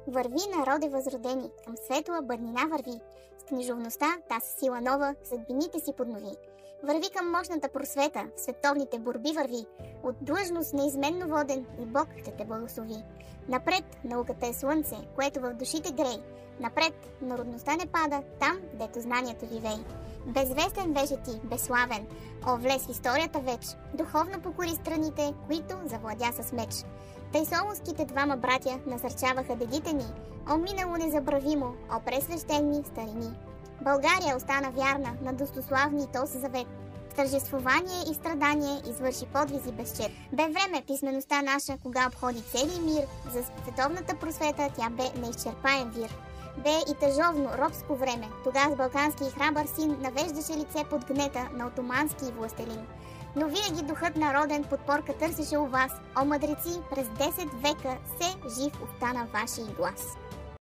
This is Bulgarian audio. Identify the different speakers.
Speaker 1: Върви, народе възродени, към светла бъднина върви. С книжовността, та с сила нова, съдбините си поднови. Върви към мощната просвета, в световните борби върви. От длъжност неизменно воден и Бог ще те благослови. Напред, науката е слънце, което в душите грей. Напред, народността не пада, там, дето знанието вивей. Безвестен беше ти, безславен, о, влез в историята веч. Духовно покори страните, които завладя с меч. Тъй солунските двама братя насърчаваха дедите ни, о, минало незабравимо, о, пресвещени старини. България остана вярна на достославни Тос завет. В тържествование и страдание извърши подвизи безчет. Бе време писмеността наша, кога обходи целия мир, за световната просвета тя бе неизчерпаем вир. Бе и тъжовно, робско време. Тогава балкански и храбър син навеждаше лице под гнета на отомански властелин. Но винаги духът народен подпорка търсеше у вас. О, мъдреци, през 10 века все жив остана вашия глас.